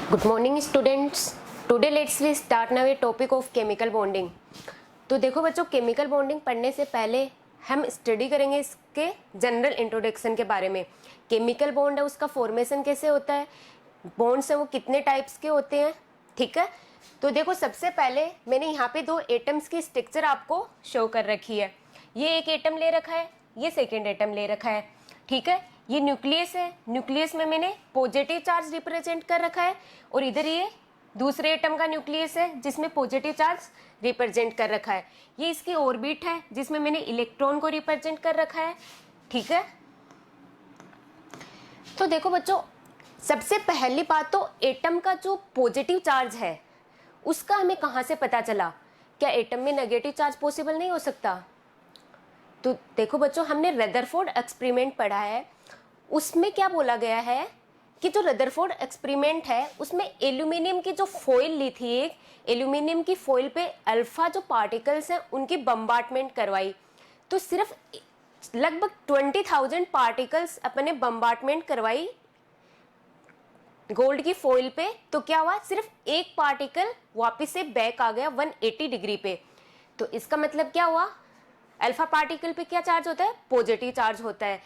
Good morning students. Today let's we start now a topic of chemical bonding. तो देखो बच्चों, chemical bonding पढ़ने से पहले हम स्टडी करेंगे इसके जनरल इंट्रोडक्शन के बारे में। केमिकल बॉन्ड है, उसका फॉर्मेशन कैसे होता है, बॉन्ड्स है वो कितने टाइप्स के होते हैं, ठीक है। तो देखो, सबसे पहले मैंने यहाँ पे दो एटम्स की स्ट्रक्चर आपको शो कर रखी है। ये एक एटम ले रखा है, ये सेकेंड एटम ले रखा है, ठीक है। ये न्यूक्लियस है, न्यूक्लियस में मैंने पॉजिटिव चार्ज रिप्रेजेंट कर रखा है, और इधर ये दूसरे एटम का न्यूक्लियस है जिसमें पॉजिटिव चार्ज रिप्रेजेंट कर रखा है। ये इसकी ऑर्बिट है जिसमें मैंने इलेक्ट्रॉन को रिप्रेजेंट कर रखा है, ठीक है। तो देखो बच्चों, सबसे पहली बात तो एटम का जो पॉजिटिव चार्ज है उसका हमें कहाँ से पता चला। क्या एटम में नेगेटिव चार्ज पॉसिबल नहीं हो सकता? तो देखो बच्चों, हमने रदरफोर्ड एक्सपेरिमेंट पढ़ा है, उसमें क्या बोला गया है कि जो रदरफोर्ड एक्सपेरिमेंट है उसमें एल्यूमिनियम की जो फॉइल ली थी, एक एल्यूमिनियम की फॉइल पे अल्फा जो पार्टिकल्स हैं उनकी बम्बार्टमेंट करवाई। तो सिर्फ लगभग 20,000 पार्टिकल्स अपने बम्बार्टमेंट करवाई गोल्ड की फॉइल पे। तो क्या हुआ, सिर्फ एक पार्टिकल वापस से बैक आ गया 180 डिग्री पे। तो इसका मतलब क्या हुआ, अल्फा पार्टिकल पे क्या चार्ज होता है, पॉजिटिव चार्ज होता है।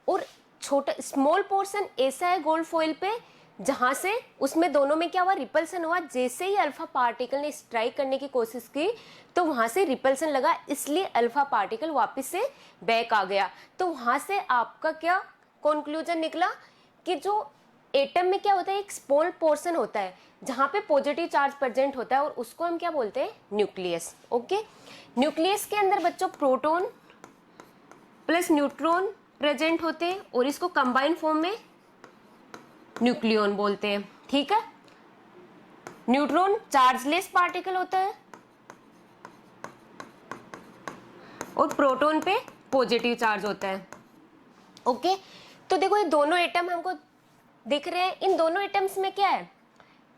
और छोटा स्मॉल पोर्शन ऐसा है गोल्ड फॉइल पे जहां से उसमें दोनों में क्या हुआ, रिपल्सन हुआ। जैसे ही अल्फा पार्टिकल ने स्ट्राइक करने की कोशिश की तो वहां से रिपल्सन लगा, इसलिए अल्फा पार्टिकल वापस से बैक आ गया। तो वहां से आपका क्या कंक्लूजन निकला कि जो एटम में क्या होता है, एक स्मॉल पोर्शन होता है जहां पे पॉजिटिव चार्ज प्रेजेंट होता है, और उसको हम क्या बोलते हैं, न्यूक्लियस। ओके, न्यूक्लियस के अंदर बच्चों प्रोटॉन प्लस न्यूट्रॉन प्रेजेंट होते हैं, और इसको कंबाइन फॉर्म में न्यूक्लियॉन बोलते हैं, ठीक है। न्यूट्रॉन चार्जलेस पार्टिकल होता है और प्रोटॉन पे पॉजिटिव चार्ज होता है। ओके, तो देखो ये दोनों एटम हमको दिख रहे हैं। इन दोनों एटम्स में क्या है,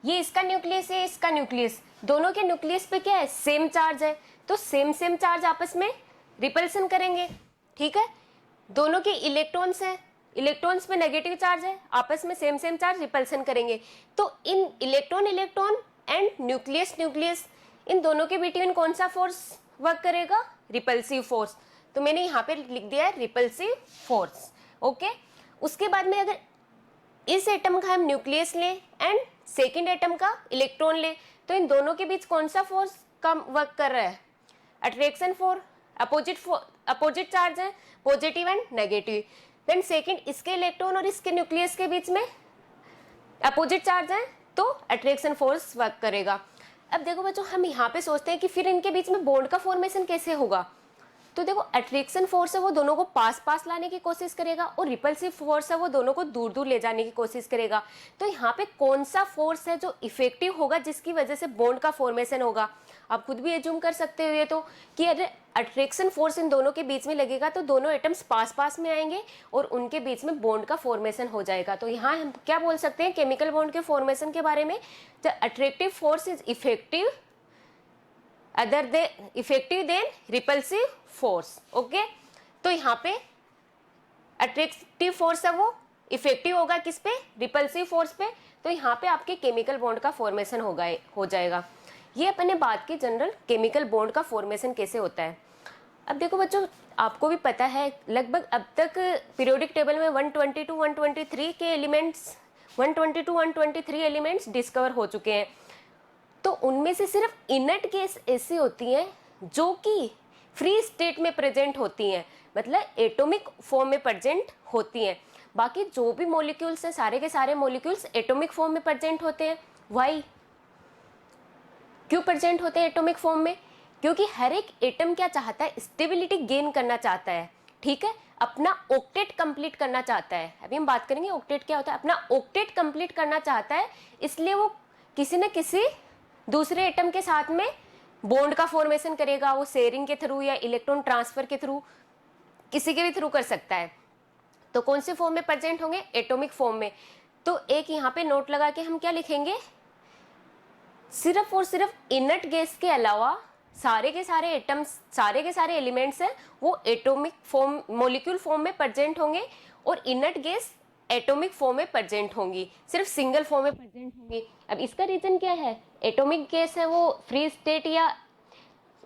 ये इसका न्यूक्लियस है, इसका न्यूक्लियस, दोनों के न्यूक्लियस पे क्या है, सेम चार्ज है। तो सेम सेम चार्ज आपस में रिपल्सन करेंगे, ठीक है। दोनों के इलेक्ट्रॉन्स हैं, इलेक्ट्रॉन्स में नेगेटिव चार्ज है, आपस में सेम सेम चार्ज रिपल्सन करेंगे। तो इन electron electron and nucleus nucleus, इन दोनों के बिटवीन कौन सा फोर्स वर्क करेगा, रिपल्सिव फोर्स। तो मैंने यहाँ पे लिख दिया है रिपल्सिव फोर्स। ओके, उसके बाद में अगर इस एटम का हम न्यूक्लियस लें एंड सेकेंड एटम का इलेक्ट्रॉन लें, तो इन दोनों के बीच कौन सा फोर्स कम वर्क कर रहा है, अट्रैक्शन फोर्स। अपोजिट चार्ज है, positive and negative. Then second, इसके इलेक्ट्रॉन और इसके न्यूक्लियस के बीच में अपोजिट चार्ज है, तो अट्रैक्शन फोर्स वर्क करेगा। अब देखो बच्चों, हम यहाँ पे सोचते हैं कि फिर इनके बीच में बॉन्ड का फॉर्मेशन कैसे होगा। तो देखो, अट्रैक्शन फोर्स है वो दोनों को पास पास लाने की कोशिश करेगा, और रिपल्सिव फोर्स है वो दोनों को दूर दूर ले जाने की कोशिश करेगा। तो यहाँ पे कौन सा फोर्स है जो इफेक्टिव होगा, जिसकी वजह से बॉन्ड का फॉर्मेशन होगा। आप खुद भी एज्यूम कर सकते हो ये तो, कि अगर अट्रैक्शन फोर्स इन दोनों के बीच में लगेगा तो दोनों एटम्स पास पास में आएंगे और उनके बीच में बॉन्ड का फॉर्मेशन हो जाएगा। तो यहाँ हम क्या बोल सकते हैं केमिकल बॉन्ड के फॉर्मेशन के बारे में, the attractive force is effective then repulsive force. Okay, तो यहाँ पे अट्रैक्टिव फोर्स है वो इफेक्टिव होगा किस पे, रिपल्सिव फोर्स पे। तो यहाँ पे आपके केमिकल बॉन्ड का फॉर्मेशन हो जाएगा। ये अपने बात की जनरल केमिकल बॉन्ड का फॉर्मेशन कैसे होता है। अब देखो बच्चों, आपको भी पता है लगभग अब तक पीरियोडिक टेबल में 120 to 123 के एलिमेंट्स 120 to 123 एलिमेंट्स डिस्कवर हो चुके हैं। तो उनमें से सिर्फ इनर्ट गैस ऐसी होती हैं जो कि फ्री स्टेट में प्रेजेंट होती हैं, मतलब एटॉमिक फॉर्म में प्रेजेंट होती हैं। बाकी जो भी मॉलिक्यूल्स हैं, सारे के सारे मॉलिक्यूल्स एटॉमिक फॉर्म में प्रेजेंट होते हैं। वाई, क्यों प्रेजेंट होते हैं एटॉमिक फॉर्म में? क्योंकि हर एक एटम क्या चाहता है, स्टेबिलिटी गेन करना चाहता है, ठीक है, अपना ऑक्टेट कंप्लीट करना चाहता है। अभी हम बात करेंगे ऑक्टेट क्या होता है, अपना ऑक्टेट कंप्लीट करना चाहता है, इसलिए वो किसी न किसी दूसरे एटम के साथ में बॉन्ड का फॉर्मेशन करेगा। वो शेयरिंग के थ्रू या इलेक्ट्रॉन ट्रांसफर के थ्रू, किसी के भी थ्रू कर सकता है। तो कौन से फॉर्म में प्रेजेंट होंगे, एटॉमिक फॉर्म में। तो एक यहाँ पे नोट लगा के हम क्या लिखेंगे, सिर्फ और सिर्फ इनर्ट गैस के अलावा सारे के सारे एटम्स, सारे के सारे एलिमेंट्स हैं वो एटॉमिक फॉर्म, मॉलिक्यूल फॉर्म में प्रेजेंट होंगे, और इनर्ट गैस एटॉमिक फॉर्म में प्रेजेंट होंगी, सिर्फ सिंगल फॉर्म में प्रेजेंट होंगी। अब इसका रीजन क्या है, एटॉमिक गैस है वो फ्री स्टेट या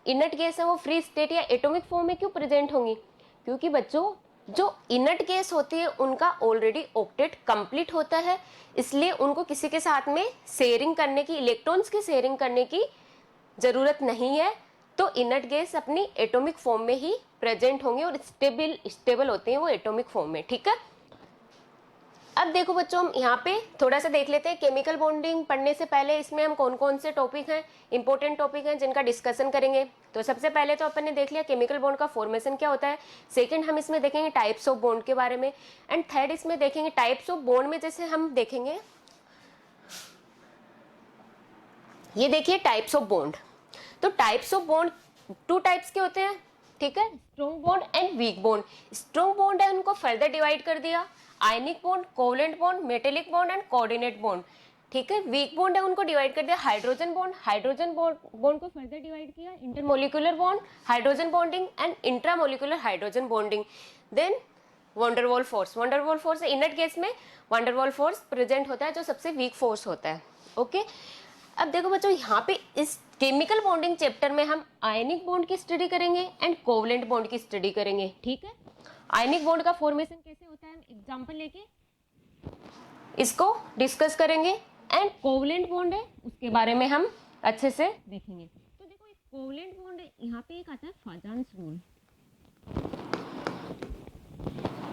इनर्ट गैस है वो फ्री स्टेट या एटॉमिक फॉर्म में क्यों प्रेजेंट होंगी, क्योंकि बच्चों जो इनर्ट गैस होती है उनका ऑलरेडी ऑक्टेट कंप्लीट होता है, इसलिए उनको किसी के साथ में शेयरिंग करने की, इलेक्ट्रॉन्स की शेयरिंग करने की जरूरत नहीं है। तो इनर्ट गैस अपनी एटॉमिक फॉर्म में ही प्रेजेंट होंगे और स्टेबल होते हैं वो एटॉमिक फॉर्म में, ठीक है। अब देखो बच्चों, हम यहाँ पे थोड़ा सा देख लेते हैं केमिकल बॉन्डिंग पढ़ने से पहले इसमें हम कौन कौन से टॉपिक हैं, इंपॉर्टेंट टॉपिक हैं जिनका डिस्कशन करेंगे। तो सबसे पहले तो अपन ने देख लिया केमिकल बॉन्ड का फॉर्मेशन क्या होता है। सेकंड हम इसमें देखेंगे टाइप्स ऑफ बॉन्ड के बारे में। एंड थर्ड इसमें देखेंगे टाइप्स ऑफ बॉन्ड में जैसे हम देखेंगे, ये देखिए टाइप्स ऑफ बॉन्ड। तो टाइप्स ऑफ बॉन्ड 2 टाइप्स के होते हैं, ठीक है, strong bond and weak bond. Strong bond है उनको फर्दर डिवाइड कर दिया, ionic bond, covalent bond, metallic bond and coordinate bond, ठीक है। वीक बॉन्ड है उनको डिवाइड कर दिया हाइड्रोजन बॉन्ड, हाइड्रोजन बॉन्ड को फर्दर डिवाइड किया intermolecular bond, hydrogen bonding and intramolecular hydrogen bonding. Then van der Waals force, van der Waals force inert gas में van der Waals force present होता है जो सबसे वीक फोर्स होता है, ओके। अब देखो बच्चों, यहाँ पे इस केमिकल बॉन्डिंग चैप्टर में हम आयनिक बॉन्ड की स्टडी करेंगे एंड कोवलेंट बॉन्ड की स्टडी करेंगे, ठीक है। आयनिक बॉन्ड का फॉर्मेशन कैसे होता है हम एग्जांपल लेके इसको डिस्कस करेंगे, एंड कोवलेंट बॉन्ड है उसके बारे में हम अच्छे से देखेंगे। तो देखो एक कोवलेंट बॉन्ड है, यहाँ पे एक आता है फाजान्स रूल,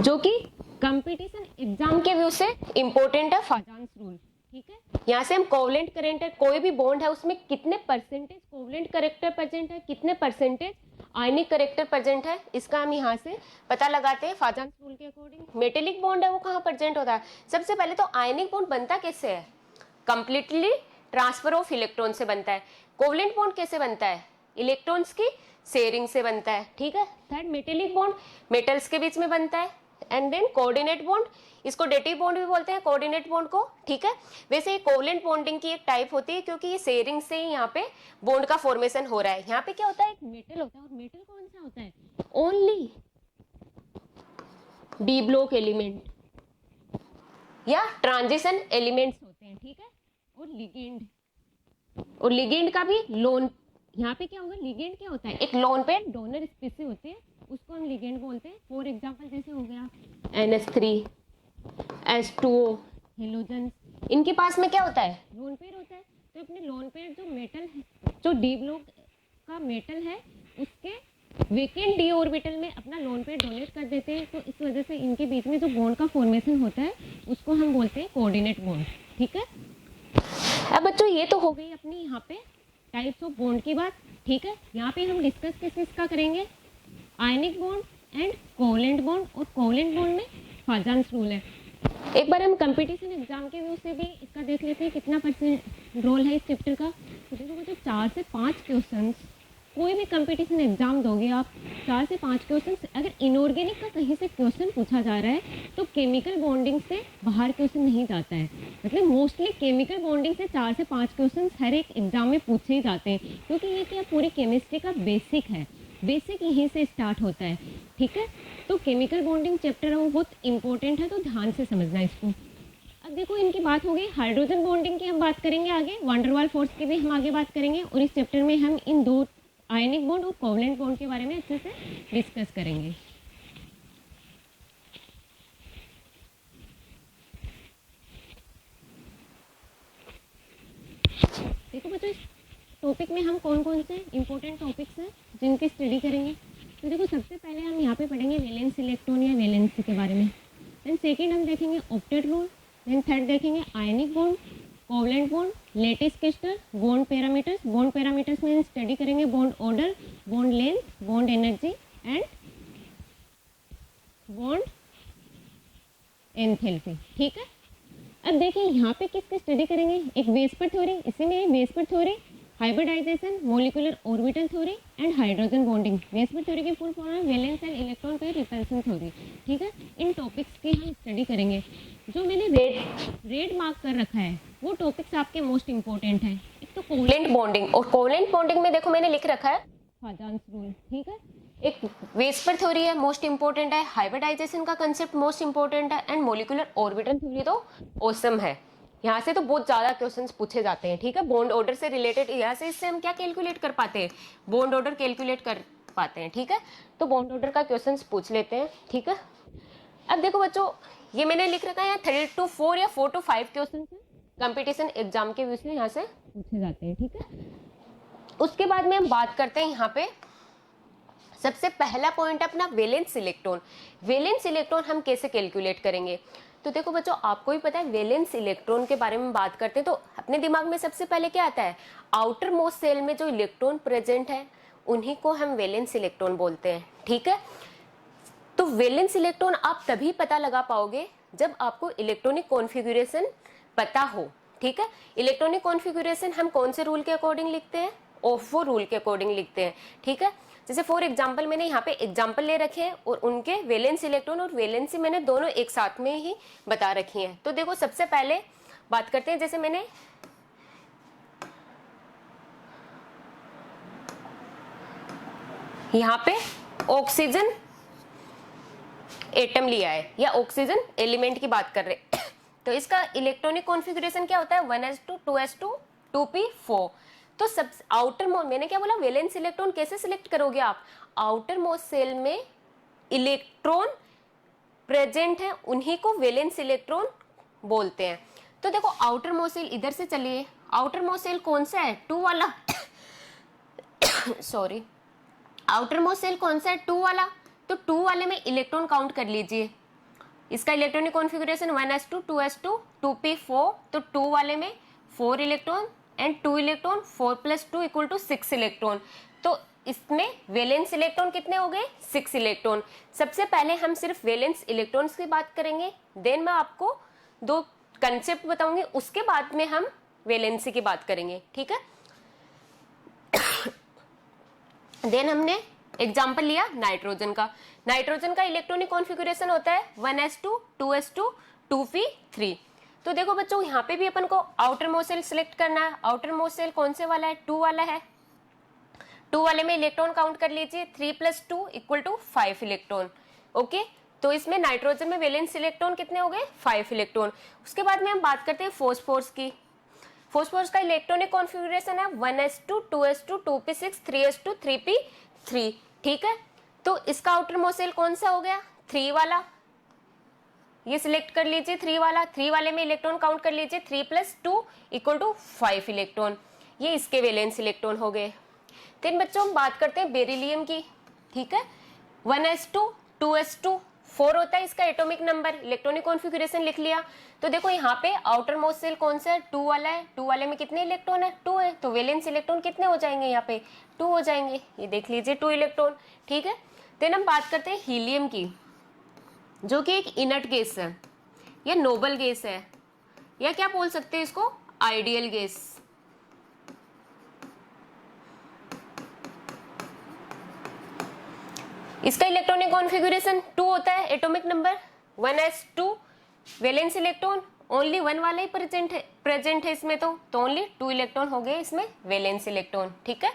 जो कि कंपटीशन एग्जाम के व्यू से इंपॉर्टेंट है फाजान्स रूल, ठीक है। यहाँ से हम कोवलेंट करंट है, कोई भी बॉन्ड है उसमें कितने परसेंटेज कोवलेंट करेक्टर प्रेजेंट है, कितने परसेंटेज आयनिक करेक्टर प्रेजेंट है, इसका हम यहाँ से पता लगाते हैं फाजान्स रूल के अकॉर्डिंग। मेटेलिक बॉन्ड है वो कहाँ प्रेजेंट होता है, सबसे पहले तो आयनिक बॉन्ड बनता कैसे है, कंप्लीटली ट्रांसफर ऑफ इलेक्ट्रॉन से बनता है। कोवलेंट बॉन्ड कैसे बनता है, इलेक्ट्रॉन्स की शेयरिंग से बनता है, ठीक है। थर्ड मेटेलिक बॉन्ड मेटल्स के बीच में बनता है। एंड देन कोऑर्डिनेट बॉन्ड, इसको डेटिव बॉन्ड भी बोलते हैं कोऑर्डिनेट बॉन्ड को, ठीक है। वैसे ये कोवलेंट बॉन्डिंग की एक टाइप होती है क्योंकि ये शेयरिंग से ही यहाँ पे बॉन्ड का फॉर्मेशन हो रहा है। यहाँ पे क्या होता है, एक मेटल होता है, और मेटल कौन सा होता है, ओनली डी ब्लॉक एलिमेंट या ट्रांजिशन एलिमेंट्स होते हैं, ठीक है। और लिगेंड का भी लोन, यहाँ पे क्या होगा, लिगेंड क्या होता है, एक लोन पे डोनर स्पीसीज होती है, उसको हम लिगेंड बोलते हैं। फॉर एग्जांपल जैसे हो गया NH3, H2O, हेलोजन, इनके पास में क्या होता है, लोन पेयर होता है। तो अपने लोन पेयर जो मेटल है, जो डी ब्लॉक का मेटल है, उसके वेकेंट डी ऑर्बिटल में अपना लोन पेयर डोनेट कर देते हैं। तो इस वजह से इनके बीच में जो बॉन्ड का फॉर्मेशन होता है उसको हम बोलते हैं कोऑर्डिनेट बॉन्ड, ठीक है। अब बच्चों ये तो हो गई अपनी यहाँ पे टाइप्स ऑफ बॉन्ड की बात, ठीक है। यहाँ पे हम डिस्कस किसका करेंगे, ionic bond and covalent bond, और कोवलेंट बॉन्ड में फाजान्स रूल है। एक बार हम कंपटीशन एग्जाम के व्यू से भी इसका देख लेते हैं कितना परसेंट रोल है इस चैप्टर का। तो देखो बच्चों 4 से 5 क्वेश्चंस, कोई भी कंपटीशन एग्जाम दोगे आप, 4 से 5 क्वेश्चंस, अगर इनऑर्गेनिक का कहीं से क्वेश्चन पूछा जा रहा है तो केमिकल बॉन्डिंग से बाहर क्वेश्चन नहीं जाता है। मतलब मोस्टली केमिकल बॉन्डिंग से 4 से 5 क्वेश्चन हर एक एग्जाम में पूछे ही जाते हैं, क्योंकि ये क्या पूरी केमिस्ट्री का बेसिक है, बेसिक यहीं से स्टार्ट होता है, ठीक है। तो केमिकल बॉन्डिंग चैप्टर है वो बहुत इंपॉर्टेंट है, तो ध्यान से समझना इसको। अब देखो इनकी बात हो गई, हाइड्रोजन बॉन्डिंग की हम बात करेंगे आगे, वंडरवॉल फोर्स की भी हम आगे बात करेंगे, और इस चैप्टर में हम इन 2 आयनिक बॉन्ड और कोवलेंट बॉन्ड के बारे में अच्छे से डिस्कस करेंगे। देखो बच्चों इस टॉपिक में हम कौन कौन से इंपॉर्टेंट टॉपिक्स हैं जिनकी स्टडी करेंगे। तो देखो सबसे पहले हम यहाँ पे पढ़ेंगे वैलेंस इलेक्ट्रॉन या वैलेंसी के बारे में। देन सेकेंड हम देखेंगे ऑक्टेट रूल। देन थर्ड देखेंगे ionic bond, covalent bond, lattice crystal, bond parameters. Bond parameters में स्टडी करेंगे bond order, bond length, bond energy and bond enthalpy, ठीक है। अब देखिए यहाँ पे किसकी स्टडी करेंगे, एक वेस्पर थ्योरी, इसी में VSEPR theory, hybridization, molecular orbital theory and hydrogen bonding. VSEPR theory की फुल फॉर्म है valence and electron pair repulsion theory, ठीक है। इन टॉपिक्स की हम स्टडी करेंगे। जो मैंने रेड मार्क कर रखा है वो टॉपिक्स आपके मोस्ट इंपॉर्टेंट हैं। एक तो कोवलेंट बॉन्डिंग, और कोवलेंट बॉन्डिंग में देखो मैंने लिख रखा है फाजान्स रूल, ठीक है। एक वेस्पर थ्योरी है, मोस्ट इंपॉर्टेंट है, हाइब्रिडाइजेशन का कंसेप्ट मोस्ट इंपॉर्टेंट है, एंड मोलिकुलर ऑर्बिटल थ्योरी तो ऑसम है। यहाँ से तो बहुत ज्यादा क्वेश्चंस पूछे जाते हैं, ठीक है, बॉन्ड ऑर्डर से रिलेटेड। यहाँ से इससे हम क्या कैलकुलेट कर पाते हैं, बॉन्ड ऑर्डर कैलकुलेट कर पाते हैं, ठीक है। तो बॉन्ड ऑर्डर का क्वेश्चंस पूछ लेते हैं, ठीक है। अब देखो बच्चों, ये मैंने लिख रखा है यहाँ 3 to 4 या 4 to 5 क्वेश्चन कंपटीशन एग्जाम के विषय यहाँ से पूछे जाते हैं, ठीक है। उसके बाद में हम बात करते हैं यहाँ पे सबसे पहला पॉइंट अपना वैलेंस इलेक्ट्रॉन। वैलेंस इलेक्ट्रॉन हम कैसे कैलकुलेट करेंगे? तो देखो बच्चों, आपको भी पता है वैलेंस इलेक्ट्रॉन के बारे में बात करते हैं तो अपने दिमाग में सबसे पहले क्या आता है, आउटर मोस्ट सेल में जो इलेक्ट्रॉन प्रेजेंट है उन्हीं को हम वैलेंस इलेक्ट्रॉन बोलते हैं, ठीक है। तो वैलेंस इलेक्ट्रॉन आप तभी पता लगा पाओगे जब आपको इलेक्ट्रॉनिक कॉन्फ़िगरेशन पता हो, ठीक है। इलेक्ट्रॉनिक कॉन्फ़िगरेशन हम कौन से रूल के अकॉर्डिंग लिखते हैं, ओफो रूल के अकॉर्डिंग लिखते हैं, ठीक है। जैसे फॉर एग्जांपल मैंने यहाँ पे एग्जांपल ले रखे हैं और उनके वैलेंस इलेक्ट्रॉन और वैलेंसी मैंने दोनों एक साथ में ही बता रखी हैं। तो देखो सबसे पहले बात करते हैं, जैसे मैंने यहाँ पे ऑक्सीजन एटम लिया है या ऑक्सीजन एलिमेंट की बात कर रहे हैं तो इसका इलेक्ट्रॉनिक कॉन्फ़िगरेशन क्या होता है, 1s2 2s2 2p4। तो सब आउटर मोस्ट, मैंने क्या बोला, वैलेंस इलेक्ट्रॉन कैसे सिलेक्ट करोगे आप, आउटर मोस्ट सेल में इलेक्ट्रॉन प्रेजेंट है उन्हीं को वैलेंस इलेक्ट्रॉन बोलते हैं। तो देखो आउटर मोस्ट सेल इधर से चलिए, आउटर मोस्ट सेल कौन सा है, 2 वाला सॉरी, आउटर मोस्ट सेल कौन सा है, 2 वाला। तो 2 वाले में इलेक्ट्रॉन काउंट कर लीजिए, इसका electronic configuration 1s2 2s2 2p4। तो 2 वाले में 4 इलेक्ट्रॉन एंड 2 इलेक्ट्रॉन, 4 + 2 = 6 इलेक्ट्रॉन। तो इसमें वैलेंस इलेक्ट्रॉन कितने हो गए, 6 इलेक्ट्रॉन। सबसे पहले हम सिर्फ वैलेंस इलेक्ट्रॉन्स की बात करेंगे, देन मैं आपको 2 कंसेप्ट बताऊंगी, उसके बाद में हम वैलेंसी की बात करेंगे, ठीक है। देन हमने एग्जाम्पल लिया नाइट्रोजन का। नाइट्रोजन का इलेक्ट्रॉनिक कॉन्फ़िगरेशन होता है 1s2 2s2 2p3। तो देखो बच्चों, यहाँ पे भी अपन को आउटर मोस्ट सेल सिलेक्ट करना है। आउटर मोस्ट सेल कौन से वाला है, 2 वाला है। 2 वाले में इलेक्ट्रॉन काउंट कर लीजिए, 3 + 2 = 5 इलेक्ट्रॉन, ओके। तो इसमें नाइट्रोजन में वैलेंस इलेक्ट्रॉन कितने हो गए, 5 इलेक्ट्रॉन। उसके बाद में हम बात करते हैं फॉस्फोरस की। फॉस्फोरस का इलेक्ट्रॉनिक कॉन्फ़िगरेशन है 1s2 2s2 2p6 3s2 3p3, ठीक है। तो इसका आउटर मोस्ट सेल कौन सा हो गया, 3 वाला, ये सिलेक्ट कर लीजिए 3 वाला। 3 वाले में इलेक्ट्रॉन काउंट कर लीजिए, 3 + 2 = 5 इलेक्ट्रॉन, ये इसके वैलेंस इलेक्ट्रॉन हो गए। फिर बच्चों हम बात करते हैं बेरिलियम की, ठीक है। 1s2 2s2 4 होता है इसका एटॉमिक नंबर, इलेक्ट्रॉनिक कॉन्फ़िगरेशन लिख लिया। तो देखो यहाँ पे आउटर मोस्ट सेल कौन सा है, 2 वाला है। 2 वाले में कितने इलेक्ट्रॉन है, 2 है। तो वैलेंस इलेक्ट्रॉन कितने हो जाएंगे, यहाँ पे 2 हो जाएंगे, ये देख लीजिए 2 इलेक्ट्रॉन, ठीक है। देन हम बात करते हैं हीलियम की, जो कि एक इनर्ट गैस है या नोबल गैस है, या क्या बोल सकते हैं इसको, आइडियल गैस। इसका इलेक्ट्रॉनिक कॉन्फ़िगरेशन 2 होता है, atomic number 1s2, valence electron only 1 वाला ही प्रेजेंट है इसमें, तो ओनली 2 इलेक्ट्रॉन हो गए इसमें वैलेंस इलेक्ट्रॉन, ठीक है।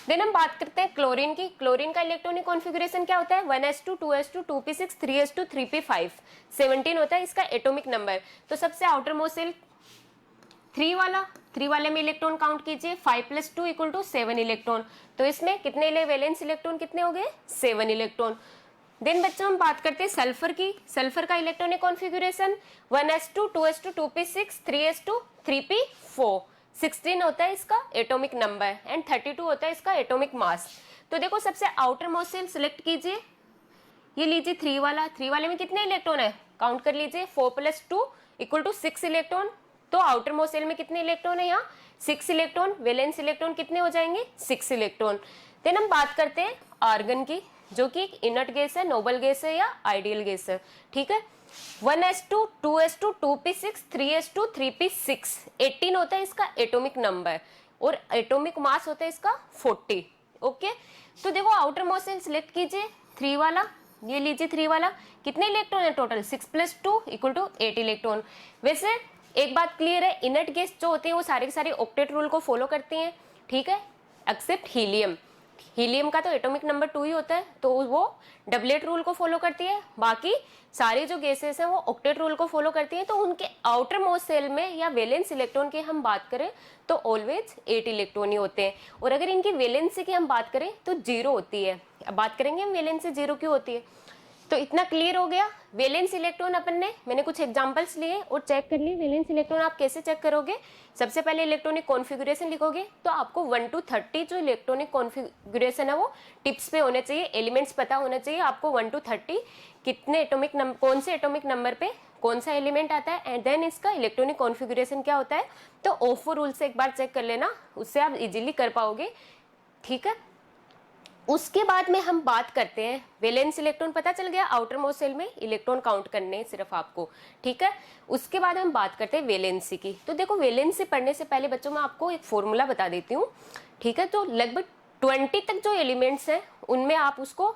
देन हम बात करते हैं क्लोरीन की। क्लोरीन का इलेक्ट्रॉनिक कॉन्फ़िगरेशन क्या होता है, 1s2 2s2 2p6 3s2 3p5 17 होता है इसका एटॉमिक नंबर। तो सबसे आउटर मोस्ट सेल 3 वाला, 3 वाले में इलेक्ट्रॉन काउंट कीजिए, 5 + 2 = 7 इलेक्ट्रॉन। तो इसमें कितने वैलेंस इलेक्ट्रॉन कितने हो गए, 7 इलेक्ट्रॉन। देन बच्चों हम बात करते हैं सल्फर की। सल्फर का electronic configuration 1s2 2s2 2p6 3s2 3p4 16 होता है इसका एटॉमिक नंबर एंड 32 होता है इसका एटॉमिक मास। तो देखो सबसे आउटर मोस्ट सेल सिलेक्ट कीजिए, ये लीजिए 3 वाला। 3 वाले में कितने इलेक्ट्रॉन है, काउंट कर लीजिए, 4 + 2 = 6 इलेक्ट्रॉन। तो आउटर मोस्ट सेल में कितने इलेक्ट्रॉन है, यहाँ 6 इलेक्ट्रॉन। वैलेंस इलेक्ट्रॉन कितने हो जाएंगे, 6 इलेक्ट्रॉन। देन हम बात करते हैं आर्गन की, जो कि एक इनर्ट गैस है, नोबल गैस है या आइडियल गैस है, ठीक है। 1s2 2s2 2p6 3s2 3p6 18 होता है इसका एटॉमिक नंबर और एटॉमिक मास होता है इसका 40, ओके। तो देखो आउटर मोस्ट सेल सिलेक्ट कीजिए, 3 वाला, ये लीजिए 3 वाला। कितने इलेक्ट्रॉन है टोटल, 6 + 2 = 8 इलेक्ट्रॉन। वैसे एक बात क्लियर है, इनर्ट गैस जो होते हैं वो सारे के सारे ऑक्टेट रूल को फॉलो करते हैं, ठीक है, एक्सेप्ट हीलियम। हीलियम का तो एटॉमिक नंबर 2 ही होता है, तो वो डबलेट रूल को फॉलो करती है। बाकी सारी जो गैसेस हैं वो ऑक्टेट रूल को फॉलो करती हैं। तो उनके आउटर मोस्ट शेल में या वैलेंस इलेक्ट्रॉन की हम बात करें तो ऑलवेज 8 इलेक्ट्रॉन ही होते हैं। और अगर इनकी वैलेंसी की हम बात करें तो 0 होती है। अब बात करेंगे हम वैलेंसी 0 क्यों होती है। तो इतना क्लियर हो गया। वैलेंस इलेक्ट्रॉन अपन ने, मैंने कुछ एग्जांपल्स लिए और चेक कर लिए। वैलेंस इलेक्ट्रॉन आप कैसे चेक करोगे, सबसे पहले इलेक्ट्रॉनिक कॉन्फ़िगरेशन लिखोगे, तो आपको 1 to 30 जो इलेक्ट्रॉनिक कॉन्फ़िगरेशन है वो टिप्स पे होने चाहिए, एलिमेंट्स पता होना चाहिए आपको 1 to 30 कितने एटॉमिक नंबर, कौन से एटॉमिक नंबर पे कौन सा एलिमेंट आता है, एंड देन इसका इलेक्ट्रॉनिक कॉन्फ़िगरेशन क्या होता है। तो ओफो रूल से एक बार चेक कर लेना, उससे आप इजीली कर पाओगे, ठीक है। उसके बाद में हम बात करते हैं वैलेंस इलेक्ट्रॉन, पता चल गया आउटर मोस्ट शेल में इलेक्ट्रॉन काउंट करने सिर्फ आपको, ठीक है। उसके बाद हम बात करते हैं वैलेंसी की। तो देखो वैलेंसी पढ़ने से पहले बच्चों मैं आपको एक फॉर्मूला बता देती हूँ, ठीक है। तो लगभग 20 तक जो एलिमेंट्स हैं उनमें आप उसको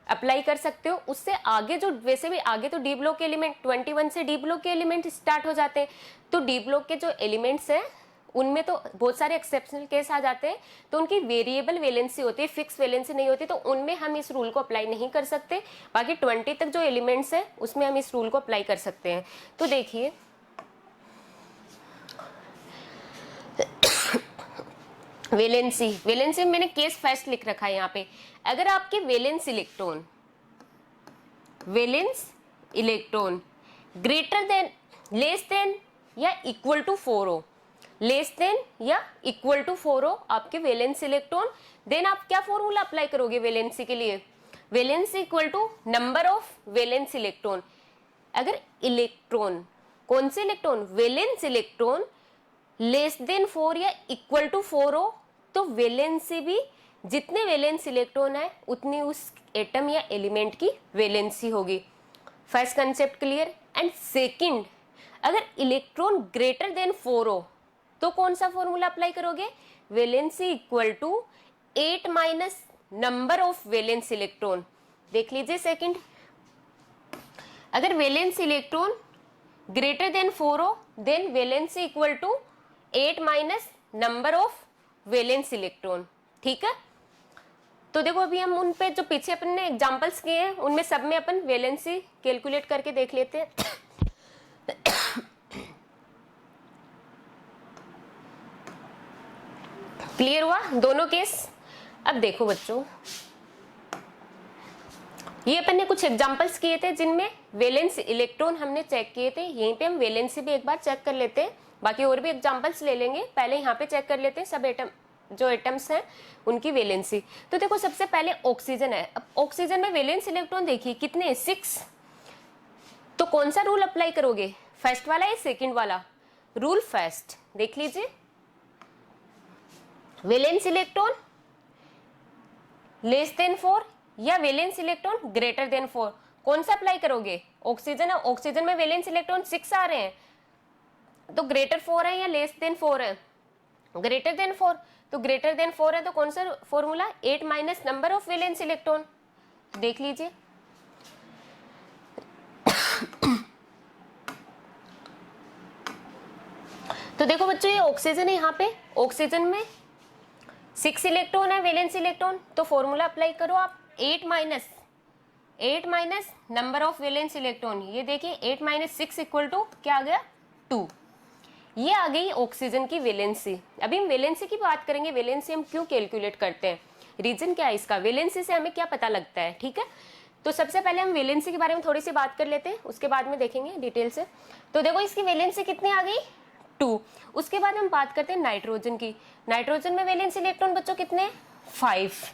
अप्लाई कर सकते हो। उससे आगे जो, वैसे भी आगे तो डी ब्लॉक के एलिमेंट 21 से डी ब्लॉक के एलिमेंट स्टार्ट हो जाते हैं। तो डी ब्लॉक के जो एलिमेंट्स हैं उनमें तो बहुत सारे एक्सेप्शनल केस आ जाते हैं, तो उनकी वेरिएबल वैलेंसी होती है, फिक्स वैलेंसी नहीं होती, तो उनमें हम इस रूल को अप्लाई नहीं कर सकते। बाकी 20 तक जो एलिमेंट्स हैं उसमें हम इस रूल को अप्लाई कर सकते हैं। तो देखिए वैलेंसी, वैलेंसी मैंने केस फर्स्ट लिख रखा है यहाँ पे। अगर आपके valence electron greater then, less than या इक्वल टू 4 हो, लेस देन या इक्वल टू 4 हो आपके वैलेंस इलेक्ट्रॉन, देन आप क्या फॉर्मूला अप्लाई करोगे वैलेंसी के लिए, valency equal to number of valence electron. अगर इलेक्ट्रॉन, कौन से electron, valence electron less than 4 या इक्वल टू 4 हो, तो वैलेंसी भी, जितने वैलेंस इलेक्ट्रॉन है उतनी उस एटम या एलिमेंट की वैलेंसी होगी। First concept clear. And second, अगर इलेक्ट्रॉन ग्रेटर देन 4 हो तो कौन सा फॉर्मूला अप्लाई करोगे, valency equal to 8 minus number of valence electron. देख लीजिए सेकंड, अगर वैलेंस इलेक्ट्रॉन ग्रेटर देन 4 हो then valency equal to 8 minus number of valence electron, ठीक है। तो देखो अभी हम उन पे जो पीछे अपन ने एग्जांपल्स किए हैं उनमें सब में अपन वैलेंसी कैलकुलेट करके देख लेते हैं। क्लियर हुआ दोनों केस। अब देखो बच्चों, ये अपन ने कुछ एग्जांपल्स किए थे जिनमें वैलेंस इलेक्ट्रॉन हमने चेक किए थे। यहीं पे हम वैलेंसी भी एक बार चेक कर लेते हैं, बाकी और भी एग्जांपल्स ले लेंगे, पहले यहाँ पे चेक कर लेते हैं सब एटम, जो एटम्स हैं उनकी वैलेंसी। तो देखो सबसे पहले ऑक्सीजन है। अब ऑक्सीजन में वैलेंस इलेक्ट्रॉन देखिए कितने, 6। तो कौन सा रूल अप्लाई करोगे, फर्स्ट वाला या सेकंड वाला, रूल फर्स्ट। देख लीजिए, वैलेंस इलेक्ट्रॉन लेस देन 4 या वैलेंस इलेक्ट्रॉन ग्रेटर देन 4, कौन सा अप्लाई करोगे, ऑक्सीजन है, ऑक्सीजन में वैलेंस इलेक्ट्रॉन 6 आ रहे हैं, तो ग्रेटर 4 है या लेस देन 4 है, ग्रेटर देन 4, तो ग्रेटर देन 4 है तो कौन सा formula, 8 minus number of valence electron. देख लीजिए, तो देखो बच्चों ये ऑक्सीजन है, यहाँ पे ऑक्सीजन में 6 इलेक्ट्रॉन है वैलेंस इलेक्ट्रॉन, तो फॉर्मूला अप्लाई करो आप, 8 minus number of valence electron. ये देखिए 8 माइनस 6 इक्वल टू क्या आ गया, 2। ये आ गई ऑक्सीजन की वैलेंसी। अभी हम वैलेंसी की बात करेंगे, वैलेंसी हम क्यों कैलकुलेट करते हैं, रीजन क्या है इसका, वैलेंसी से हमें क्या पता लगता है, ठीक है। तो सबसे पहले हम वैलेंसी के बारे में थोड़ी सी बात कर लेते हैं, उसके बाद में देखेंगे डिटेल से। तो देखो इसकी वैलेंसी कितनी आ गई, 2। उसके बाद हम बात करते हैं नाइट्रोजन की। नाइट्रोजन में वैलेंस इलेक्ट्रॉन बच्चों कितने, 5।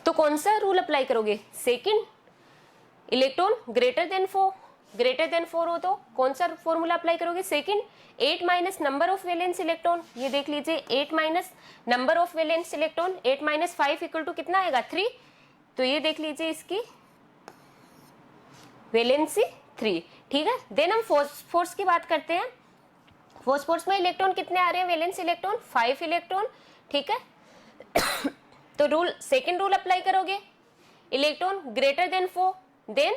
तो कौन सा रूल अप्लाई करोगे, सेकंड, इलेक्ट्रॉन ग्रेटर देन 4 हो तो कौन सा फॉर्मूला अप्लाई करोगे, second, 8 minus number of valence electron. ये देख लीजिए 8 minus number of valence electron, 8 minus 5 equal to कितना आएगा, 3। तो ये देख लीजिए इसकी वैलेंसी 3, ठीक है। देन हम फोर्स की बात करते हैं। फोर्स में इलेक्ट्रॉन कितने आ रहे हैं, वैलेंस इलेक्ट्रॉन 5 इलेक्ट्रॉन, ठीक है। तो रूल, सेकंड रूल अप्लाई करोगे, electron greater than 4 then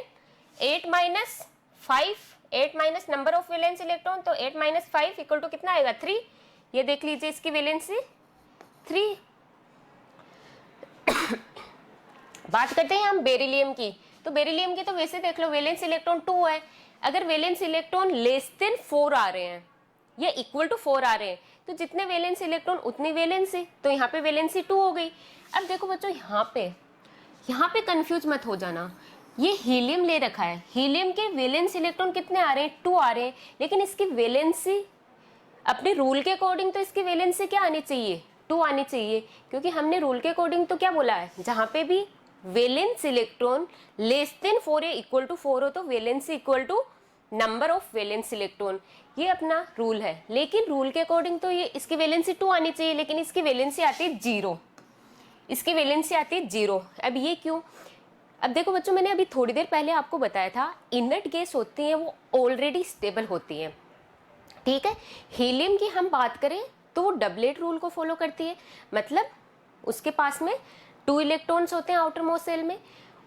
8 minus 5, 8 minus number of valence electron, तो 8 माइनस 5 इक्वल टू कितना आएगा, 3। ये देख लीजिए इसकी वैलेंसी 3। बात करते हैं हम बेरिलियम की, तो बेरिलियम की तो वैसे देख लो वैलेंस इलेक्ट्रॉन 2 है। अगर वैलेंस इलेक्ट्रॉन लेस देन 4 आ रहे हैं या इक्वल टू 4 आ रहे हैं तो जितने वैलेंस इलेक्ट्रॉन उतनी वैलेंसी, तो यहाँ पे वैलेंसी 2 हो गई। अब देखो बच्चों यहाँ पे कंफ्यूज मत हो जाना, ये हीलियम ले रखा है, हीलियम के वैलेंस इलेक्ट्रॉन कितने आ रहे हैं 2 आ रहे हैं, लेकिन इसकी वैलेंसी अपने रूल के अकॉर्डिंग तो इसकी वैलेंसी क्या आनी चाहिए 2 आनी चाहिए, क्योंकि हमने रूल के अकॉर्डिंग तो क्या बोला है, जहां पे भी वैलेंस इलेक्ट्रॉन लेस देन 4 या इक्वल टू 4 हो तो valency equal to number of valence electron, ये अपना रूल है। लेकिन रूल के अकॉर्डिंग तो ये इसकी वैलेंसी 2 आनी चाहिए, लेकिन इसकी वैलेंसी आती है 0, इसकी वैलेंसी आती है 0। अब ये क्यों, अब देखो बच्चों मैंने अभी थोड़ी देर पहले आपको बताया था इनर्ट गैस होती हैं वो ऑलरेडी स्टेबल होती हैं, ठीक है। हीलियम की हम बात करें तो वो डबलेट रूल को फॉलो करती है, मतलब उसके पास में 2 इलेक्ट्रॉन्स होते हैं आउटर मोस्ट शेल में,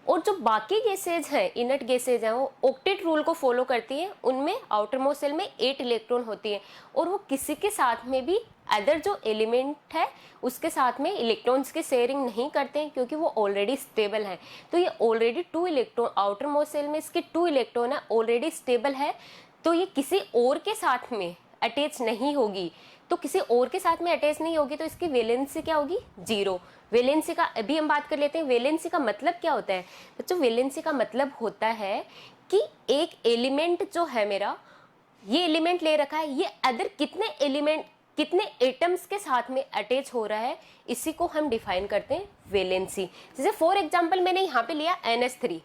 और जो बाकी गैसेज हैं इनर्ट गैसेज हैं वो ऑक्टेट रूल को फॉलो करती हैं, उनमें आउटर मोस्ट शेल में 8 इलेक्ट्रॉन होती है, और वो किसी के साथ में भी अदर जो एलिमेंट है उसके साथ में इलेक्ट्रॉन्स की शेयरिंग नहीं करते हैं, क्योंकि वो ऑलरेडी स्टेबल है। तो ये already 2 electron outermost shell में इसके 2 इलेक्ट्रॉन है, ऑलरेडी स्टेबल है, तो ये किसी और के साथ में अटैच नहीं होगी, तो किसी और के साथ में अटैच नहीं होगी तो इसकी वैलेंसी क्या होगी 0। वैलेंसी का अभी हम बात कर लेते हैं, वैलेंसी का मतलब क्या होता है बच्चों, वैलेंसी का मतलब होता है कि एक एलिमेंट जो है मेरा, ये एलिमेंट ले रखा है, ये अदर कितने एलिमेंट कितने एटम्स के साथ में अटैच हो रहा है, इसी को हम डिफाइन करते हैं वैलेंसी। जैसे फॉर एग्जांपल मैंने यहाँ पे लिया NH3,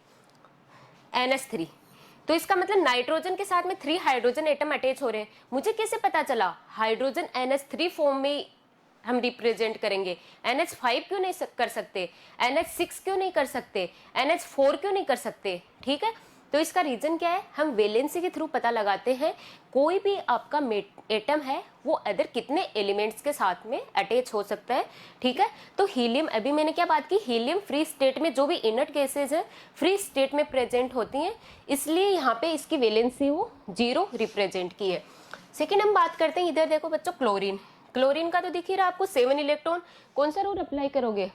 तो इसका मतलब नाइट्रोजन के साथ में 3 हाइड्रोजन एटम अटैच हो रहे हैं। मुझे कैसे पता चला, हाइड्रोजन NH3 फॉर्म में हम रिप्रेजेंट करेंगे, NH5 क्यों नहीं कर सकते, NH6 क्यों नहीं कर सकते, NH4 क्यों नहीं कर सकते, ठीक है। तो इसका रीजन क्या है, हम वैलेंसी के थ्रू पता लगाते हैं कोई भी आपका एटम है वो अदर कितने एलिमेंट्स के साथ में अटैच हो सकता है, ठीक है। तो हीलियम, अभी मैंने क्या बात की, हीलियम फ्री स्टेट में जो भी इनर्ट गैसेज है फ्री स्टेट में प्रेजेंट होती हैं, इसलिए यहाँ पे इसकी वैलेंसी वो 0 रिप्रेजेंट की है। सेकेंड हम बात करते हैं, इधर देखो बच्चों क्लोरीन का तो दिख ही रहा आपको 7 इलेक्ट्रॉन, कौन सा रूल अप्लाई करोगे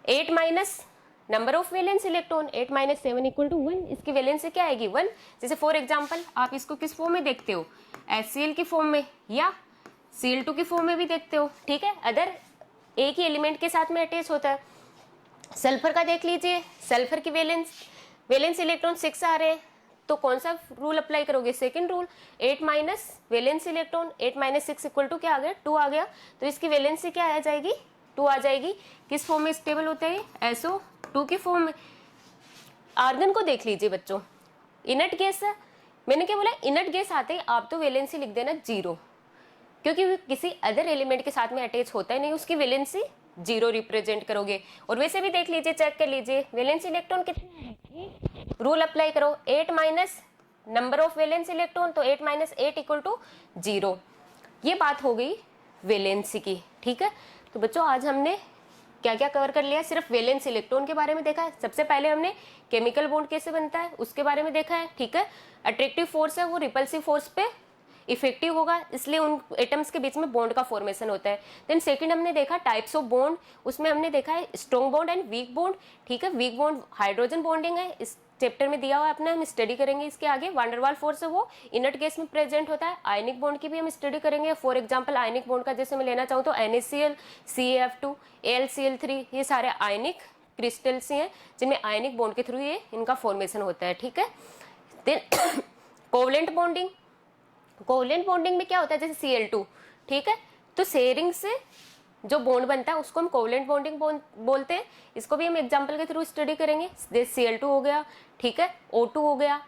8 minus number of valence electron, 8 minus 7 equal to 1, इसकी वैलेंसी क्या आएगी 1। जैसे फॉर एग्जांपल आप इसको किस फॉर्म में देखते हो, HCl की फॉर्म में या Cl2 की फॉर्म में भी देखते हो, ठीक है, अदर एक ही एलिमेंट के साथ में अटैच होता है। सल्फर का देख लीजिए, सल्फर की वैलेंस इलेक्ट्रॉन 6 आ रहे हैं, तो कौन सा रूल अप्लाई करोगे, second rule, 8 minus valence electron, 8 minus 6 equal to क्या आ गया 2 आ गया, तो इसकी वैलेंसी क्या आ जाएगी 2 आ जाएगी। किस फॉर्म में स्टेबल होते हैं, SO2 की फॉर्म में। आर्गन को देख लीजिए बच्चों, इनर्ट गैस है, मैंने क्या बोला, इनर्ट गैस आते ही आप तो वैलेंसी लिख देना 0, क्योंकि किसी अदर एलिमेंट के साथ में अटैच होता है नहीं, उसकी वैलेंसी 0 रिप्रेजेंट करोगे। और वैसे भी देख लीजिए, चेक कर लीजिए वैलेंस इलेक्ट्रॉन कितने हैं, रूल अप्लाई करो, 8 minus number of valence electron, तो 8 माइनस 8 इक्वल टू 0। ये बात हो गई वैलेंसी की, ठीक है। तो बच्चों आज हमने क्या क्या कवर कर लिया, सिर्फ वैलेंस इलेक्ट्रॉन के बारे में देखा है। सबसे पहले हमने केमिकल बॉन्ड कैसे बनता है उसके बारे में देखा है, ठीक है। अट्रैक्टिव फोर्स है वो रिपल्सिव फोर्स पे इफेक्टिव होगा, इसलिए उन एटम्स के बीच में बॉन्ड का फॉर्मेशन होता है। देन सेकंड हमने देखा टाइप्स ऑफ बॉन्ड, उसमें हमने देखा है strong bond and weak bond, ठीक है। वीक बॉन्ड हाइड्रोजन बॉन्डिंग है, इस चैप्टर में दिया हुआ है अपना, हम स्टडी करेंगे इसके आगे। वैंडरवाल फोर्स है वो इनर्ट गैस में प्रेजेंट होता है। आयनिक बॉन्ड की भी हम स्टडी करेंगे, फॉर एग्जांपल आयनिक बॉन्ड का जैसे मैं लेना चाहूँ तो NaCl, CaF2, AlCl3, ये सारे आयनिक क्रिस्टल्स हैं जिनमें आयनिक बॉन्ड के थ्रू ये इनका फॉर्मेशन होता है, ठीक है। Then covalent bonding, covalent bonding में क्या होता है, जैसे Cl2, ठीक है, तो शेयरिंग से जो बॉन्ड बनता है उसको हम कोवलेंट बॉन्डिंग बोलते हैं। इसको भी हम एग्जांपल के थ्रू स्टडी करेंगे। जैसे Cl2 हो गया, ठीक है, O2 हो गया,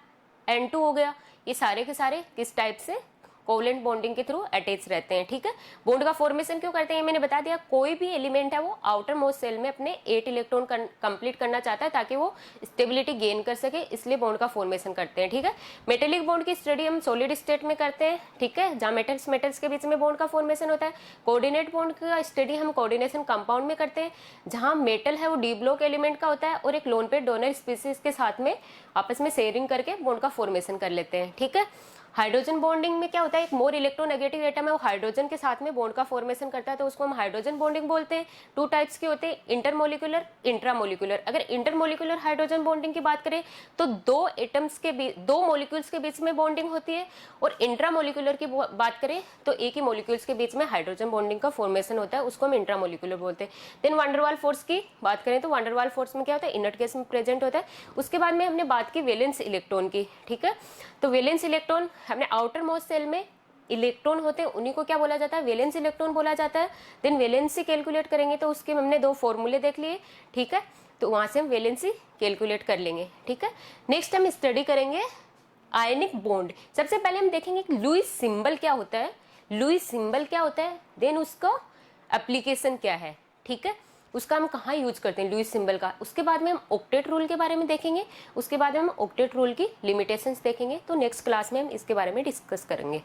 N2 हो गया, ये सारे के सारे किस टाइप से कोवलेंट बॉन्डिंग के थ्रू अटैच रहते हैं, ठीक है। बॉन्ड का फॉर्मेशन क्यों करते हैं मैंने बता दिया, कोई भी एलिमेंट है वो आउटर मोस्ट सेल में अपने 8 इलेक्ट्रॉन कंप्लीट करना चाहता है ताकि वो स्टेबिलिटी गेन कर सके, इसलिए बॉन्ड का फॉर्मेशन करते हैं, ठीक है। मेटेलिक बॉन्ड की स्टडी हम सॉलिड स्टेट में करते हैं, ठीक है, जहाँ मेटल्स के बीच में बॉन्ड का फॉर्मेशन होता है। कोऑर्डिनेट बॉन्ड का स्टडी हम कोऑर्डिनेशन कंपाउंड में करते हैं, जहाँ मेटल है वो डी ब्लॉक एलिमेंट का होता है और एक लोन पेयर डोनर स्पीसीज के साथ में आपस में शेयरिंग करके बॉन्ड का फॉर्मेशन कर लेते हैं, ठीक है। हाइड्रोजन बॉन्डिंग में क्या होता है, एक मोर इलेक्ट्रोनेगेटिव एटम है वो हाइड्रोजन के साथ में बॉन्ड का फॉर्मेशन करता है, तो उसको हम हाइड्रोजन बॉन्डिंग बोलते हैं। 2 टाइप्स के होते हैं, इंटरमोलिकुलर, इंट्रामोलिकुलर। अगर इंटरमोलिकुलर हाइड्रोजन बॉन्डिंग की बात करें तो दो मॉलिक्यूल्स के बीच में बॉन्डिंग होती है, और इंट्रामोलिकुलर की बात करें तो एक ही मॉलिक्यूल्स के बीच में हाइड्रोजन बॉन्डिंग का फॉर्मेशन होता है, उसको हम इंट्रामोलिकुलर बोलते हैं। देन वंडरवाल फोर्स की बात करें तो वंडरवाल फोर्स में क्या होता है, इनर्ट गैस में प्रेजेंट होता है। उसके बाद में हमने बात की वैलेंस इलेक्ट्रॉन की, ठीक है। तो वैलेंस इलेक्ट्रॉन हमने आउटर मोस्ट सेल में इलेक्ट्रॉन होते हैं, उन्हीं को क्या बोला जाता है, वैलेंस इलेक्ट्रॉन बोला जाता है। देन वैलेंसी कैलकुलेट करेंगे तो उसके हमने 2 फॉर्मूले देख लिए, ठीक है। तो वहां से हम वैलेंसी कैलकुलेट कर लेंगे, ठीक है। नेक्स्ट हम स्टडी करेंगे आयनिक बॉन्ड। सबसे पहले हम देखेंगे कि लुईस सिंबल क्या होता है, लुईस सिंबल क्या होता है, देन उसका एप्लीकेशन क्या है, ठीक है, उसका हम कहाँ यूज करते हैं लुईस सिंबल का। उसके बाद में हम ऑक्टेट रूल के बारे में देखेंगे, उसके बाद में हम ऑक्टेट रूल की लिमिटेशंस देखेंगे। तो नेक्स्ट क्लास में हम इसके बारे में डिस्कस करेंगे।